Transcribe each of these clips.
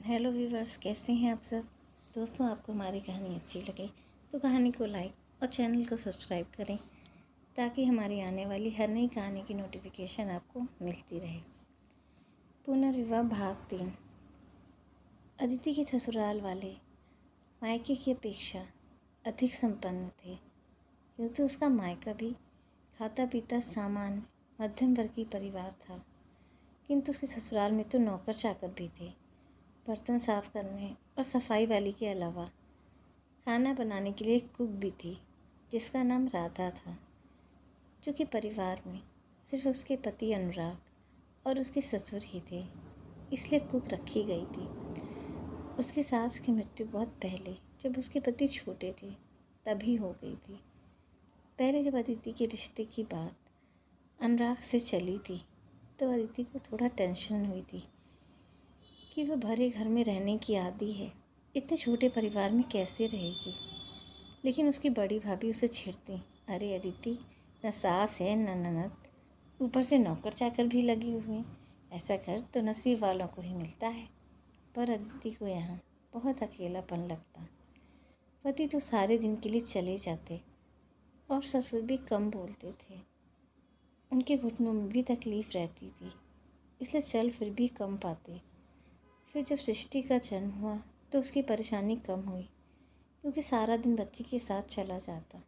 Hello viewers, कैसे हैं आप सब। दोस्तों, आपको हमारी कहानी अच्छी लगे तो कहानी को लाइक और चैनल को सब्सक्राइब करें ताकि हमारी आने वाली हर नई कहानी की नोटिफिकेशन आपको मिलती रहे। पुनर्विवाह भाग 3। अदिति के ससुराल वाले मायके की अपेक्षा अधिक संपन्न थे। यूँ तो उसका मायका भी खाता पीता सामान्य मध्यम वर्गीय परिवार था, किंतु उसके ससुराल में तो नौकर चाकर भी थे। बर्तन साफ़ करने और सफाई वाली के अलावा खाना बनाने के लिए एक कुक भी थी, जिसका नाम राधा था। क्योंकि परिवार में सिर्फ उसके पति अनुराग और उसके ससुर ही थे, इसलिए कुक रखी गई थी। उसकी सास की मृत्यु बहुत पहले, जब उसके पति छोटे थे, तभी हो गई थी। पहले जब अदिति के रिश्ते की बात अनुराग से चली थी तो अदिति को थोड़ा टेंशन हुई थी कि वह भरे घर में रहने की आदी है, इतने छोटे परिवार में कैसे रहेगी। लेकिन उसकी बड़ी भाभी उसे छेड़ती, अरे अदिति, न सास है न ननद, ऊपर से नौकर चाकर भी लगे हुए हैं, ऐसा घर तो नसीब वालों को ही मिलता है। पर अदिति को यहाँ बहुत अकेलापन लगता। पति तो सारे दिन के लिए चले जाते और ससुर भी कम बोलते थे। उनके घुटनों में भी तकलीफ़ रहती थी, इसलिए चल फिर भी कम पाते। फिर जब सृष्टि का जन्म हुआ तो उसकी परेशानी कम हुई, क्योंकि सारा दिन बच्ची के साथ चला जाता।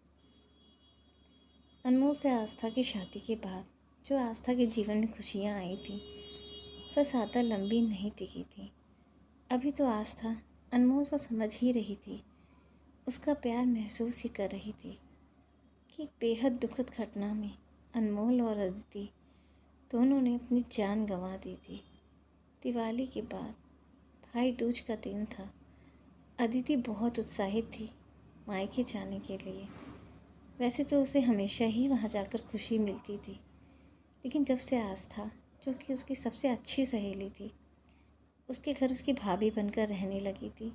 अनमोल से आस्था की शादी के बाद जो आस्था के जीवन में खुशियाँ आई थी, वह ज़्यादा लंबी नहीं टिकी थी। अभी तो आस्था अनमोल को समझ ही रही थी, उसका प्यार महसूस ही कर रही थी कि बेहद दुखद घटना में अनमोल और अदिति दोनों ने अपनी जान गंवा दी थी। दिवाली के बाद भाई दूज का दिन था। अदिति बहुत उत्साहित थी मायके जाने के लिए। वैसे तो उसे हमेशा ही वहाँ जाकर खुशी मिलती थी, लेकिन जब से आस्था, जो कि उसकी सबसे अच्छी सहेली थी, उसके घर उसकी भाभी बनकर रहने लगी थी,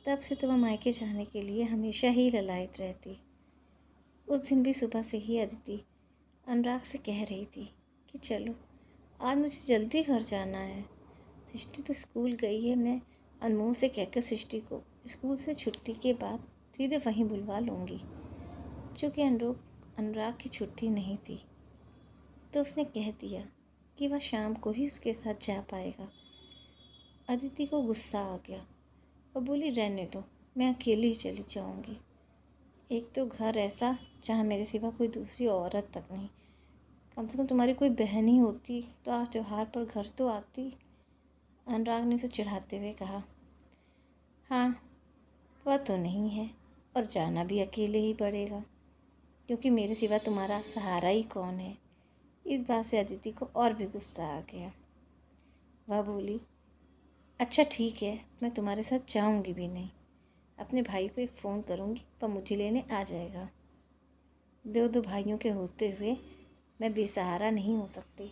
तब से तो वह मायके जाने के लिए हमेशा ही ललायत रहती। उस दिन भी सुबह से ही अदिति अनुराग से कह रही थी कि चलो, आज मुझे जल्दी घर जाना है। सृष्टि तो स्कूल गई है, मैं अनमोल से कहकर सृष्टि को स्कूल से छुट्टी के बाद सीधे वहीं बुलवा लूँगी। चूँकि अनुराग की छुट्टी नहीं थी, तो उसने कह दिया कि वह शाम को ही उसके साथ जा पाएगा। अदिति को गुस्सा आ गया। वह बोली, रहने दो, मैं अकेली ही चली जाऊँगी। एक तो घर ऐसा जहाँ मेरे सिवा कोई दूसरी औरत तक नहीं। कम से कम तुम्हारी कोई बहन ही होती तो आज त्योहार पर घर तो आती। अनुराग ने उसे चिढ़ाते हुए कहा, हाँ, वह तो नहीं है, और जाना भी अकेले ही पड़ेगा, क्योंकि मेरे सिवा तुम्हारा सहारा ही कौन है। इस बात से अदिति को और भी गुस्सा आ गया। वह बोली, अच्छा ठीक है, मैं तुम्हारे साथ जाऊंगी भी नहीं। अपने भाई को एक फ़ोन करूंगी, वह मुझे लेने आ जाएगा। दो भाइयों के होते हुए मैं बेसहारा नहीं हो सकती।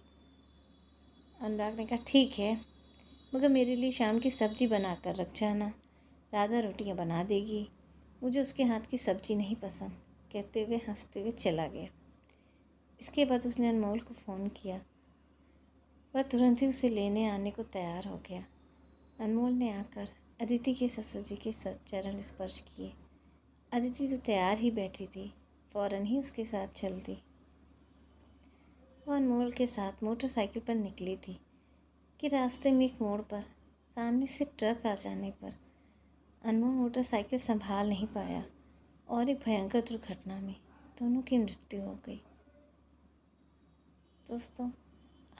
अनुराग ने कहा, ठीक है, मगर मेरे लिए शाम की सब्ज़ी बना कर रख जाना। राधा रोटियां बना देगी, मुझे उसके हाथ की सब्ज़ी नहीं पसंद, कहते हुए हंसते हुए चला गया। इसके बाद उसने अनमोल को फ़ोन किया। वह तुरंत ही उसे लेने आने को तैयार हो गया। अनमोल ने आकर अदिति के ससुर जी के चरण स्पर्श किए। अदिति तो तैयार ही बैठी थी, फ़ौरन ही उसके साथ चल दी। वह अनमोल के साथ मोटरसाइकिल पर निकली थी कि रास्ते में एक मोड़ पर सामने से ट्रक आ जाने पर अनमोल मोटरसाइकिल संभाल नहीं पाया और एक भयंकर दुर्घटना में दोनों की मृत्यु हो गई। दोस्तों,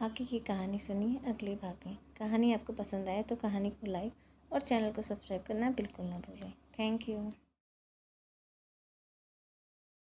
आगे की कहानी सुनिए अगले भाग में। कहानी आपको पसंद आए तो कहानी को लाइक और चैनल को सब्सक्राइब करना बिल्कुल ना भूलें। Thank you.